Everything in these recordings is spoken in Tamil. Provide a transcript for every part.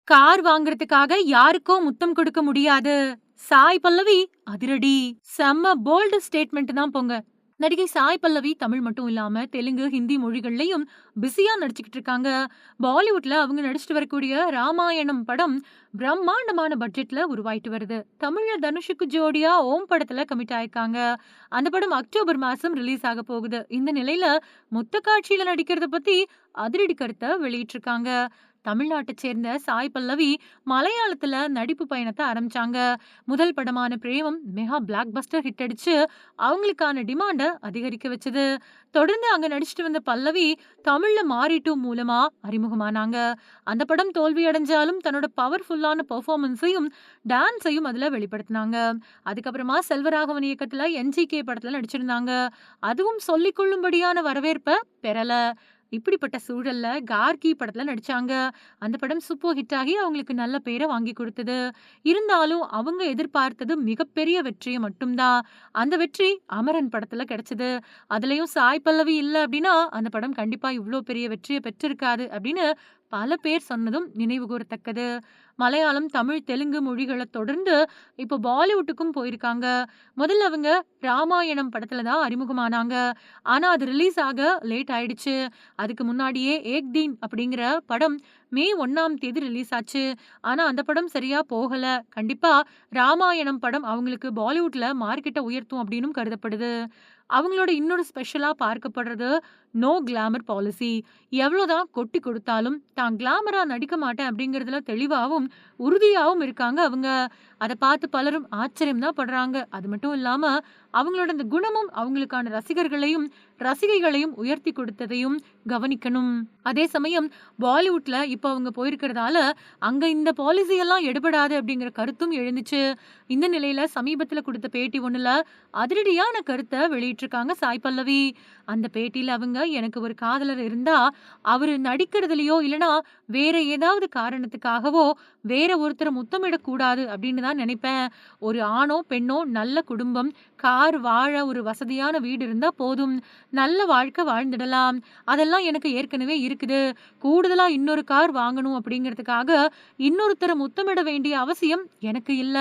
கார் வாங்குறதுக்காக யாருக்கோ முத்தம் கொடுக்க முடியாது. சாய் பல்லவி அதிரடி. செம்ம போல்டு ஸ்டேட்மெண்ட் தான் போங்க. நடிகை சாய் பல்லவி தமிழ் மட்டும் இல்லாம தெலுங்கு, ஹிந்தி மொழிகள்லயும் பிஸியா நடிச்சுக்கிட்டு இருக்காங்க. பாலிவுட்ல அவங்க நடிச்சிட்டு வரக்கூடிய ராமாயணம் படம் பிரம்மாண்டமான பட்ஜெட்ல உருவாயிட்டு வருது. தமிழ்ல தனுஷுக்கு ஜோடியா ஓம் படத்துல கமிட் ஆயிருக்காங்க. அந்த படம் அக்டோபர் மாசம் ரிலீஸ் ஆக போகுது. இந்த நிலையில மொத்த காட்சியில நடிக்கிறத பத்தி அதிரடி கருத்தை வெளியிட்டிருக்காங்க. தமிழ்நாட்டைச் சேர்ந்த சாய் பல்லவி மலையாளத்துல நடிப்பு பயணத்தை ஆரம்பிச்சாங்க. முதல் படமான பிரேமம் மெகா பிளாக் பஸ்டர் ஹிட் அடிச்சு அவங்களுக்கான டிமாண்ட அதிகரிக்க வச்சது. தொடர்ந்து அங்க நடிச்சிட்டு வந்த பல்லவி தமிழ்ல மாரி டூ மூலமா அறிமுகமானாங்க. அந்த படம் தோல்வி அடைஞ்சாலும் தன்னோட பவர்ஃபுல்லான பெர்ஃபார்மன்ஸையும் டான்ஸையும் அதுல வெளிப்படுத்தினாங்க. அதுக்கப்புறமா செல்வராகவன் இயக்கத்துல என்ஜிகே படத்துல நடிச்சிருந்தாங்க. அதுவும் சொல்லிக் கொள்ளும்படியான வரவேற்ப பெறல. இப்படிப்பட்ட சூழல்ல கார்கி படத்துல நடிச்சாங்க. அந்த படம் சூப்பர் ஹிட் ஆகி அவங்களுக்கு நல்ல பேரை வாங்கி கொடுத்தது. இருந்தாலும் அவங்க எதிர்பார்த்தது மிகப்பெரிய வெற்றியை மட்டும்தான். அந்த வெற்றி அமரன் படத்துல கிடைச்சது. அதுலயும் சாய் பல்லவி இல்ல அப்படின்னா அந்த படம் கண்டிப்பா இவ்ளோ பெரிய வெற்றியை பெற்றிருக்காது அப்படின்னு பல பேர் சொன்னதும் நினைவு கூறத்தக்கது. மலையாளம், தமிழ், தெலுங்கு மொழிகள தொடர்ந்து இப்போ பாலிவுட்டுக்கும் போயிருக்காங்க. முதல்ல அவங்க ராமாயணம் படத்துல தான் அறிமுகமானாங்க. ஆனா அது ரிலீஸ் ஆக லேட் ஆயிடுச்சு. அதுக்கு முன்னாடியே ஏக் தீன் அப்படிங்கிற படம் மே 1ஆம் தேதி ரிலீஸ் ஆச்சு. ஆனா அந்த படம் சரியா போகல. கண்டிப்பா ராமாயணம் படம் அவங்களுக்கு பாலிவுட்ல மார்க்கெட்ட உயர்த்தும் அப்படின்னும் கருதப்படுது. அவங்களோட இன்னொரு ஸ்பெஷலா பார்க்கப்படுறது நோ கிளாமர் பாலிசி. எவ்வளோதான் கொட்டி கொடுத்தாலும் தான் கிளாமரா நடிக்க மாட்டேன் அப்படிங்கிறதுல தெளிவாவும் உறுதியாவும் இருக்காங்க அவங்க. அத பார்த்து பலரும் ஆச்சரியம் தான் படுறாங்க. அது மட்டும் இல்லாம அவங்களோட இந்த குணமும் அவங்களுக்கான ரசிகர்களையும் ரசிகைகளையும் உயர்த்தி கொடுத்ததையும் கவனிக்கணும். அதே சமயம் பாலிவுட்ல இப்ப அவங்க போயிருக்கிறதால அங்க இந்த பாலிசி எல்லாம் எடுபடாது அப்படிங்கிற கருத்தும் எழுந்துச்சு. இந்த நிலையில சமீபத்துல கொடுத்த பேட்டி ஒண்ணுல அதிரடியான கருத்தை வெளியிட்டிருக்காங்க சாய் பல்லவி. அந்த பேட்டியில அவங்க எனக்கு ஒரு காதலர் இருந்தா அவரு நடிக்கிறதுலயோ இல்லனா வேற ஏதாவது காரணத்துக்காகவோ வேற ஒருத்தரை முத்தமிடக்கூடாது அப்படின்னு தான் நினைப்பேன். ஒரு ஆணோ பெண்ணோ நல்ல குடும்பம், கார், வாழ ஒரு வசதியான வீடு இருந்தா போதும். நல்ல வாழ்க்கை வாழ்ந்துடலாம். அதெல்லாம் எனக்கு ஏற்கனவே இருக்குது. கூடுதலா இன்னொரு கார் வாங்கணும் அப்படிங்கிறதுக்காக இன்னொருத்தர முத்தமிட வேண்டிய அவசியம் எனக்கு இல்ல.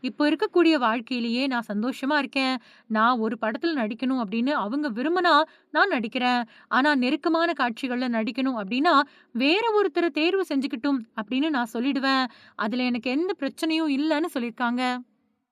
இப்போ இருக்கக்கூடிய வாழ்க்கையிலேயே நான் சந்தோஷமா இருக்கேன். நான் ஒரு படத்துல நடிக்கணும் அப்படின்னு அவங்க விரும்பினா நான் நடிக்கிறேன். ஆனா நெருக்கமான காட்சிகள்ல நடிக்கணும் அப்படின்னா வேற ஒருத்தர தேர்வு செஞ்சுக்கிட்டும் அப்படின்னு நான் சொல்லிடுவேன். அதுல எனக்கு எந்த பிரச்சனையும் இல்லன்னு சொல்லியிருக்காங்க.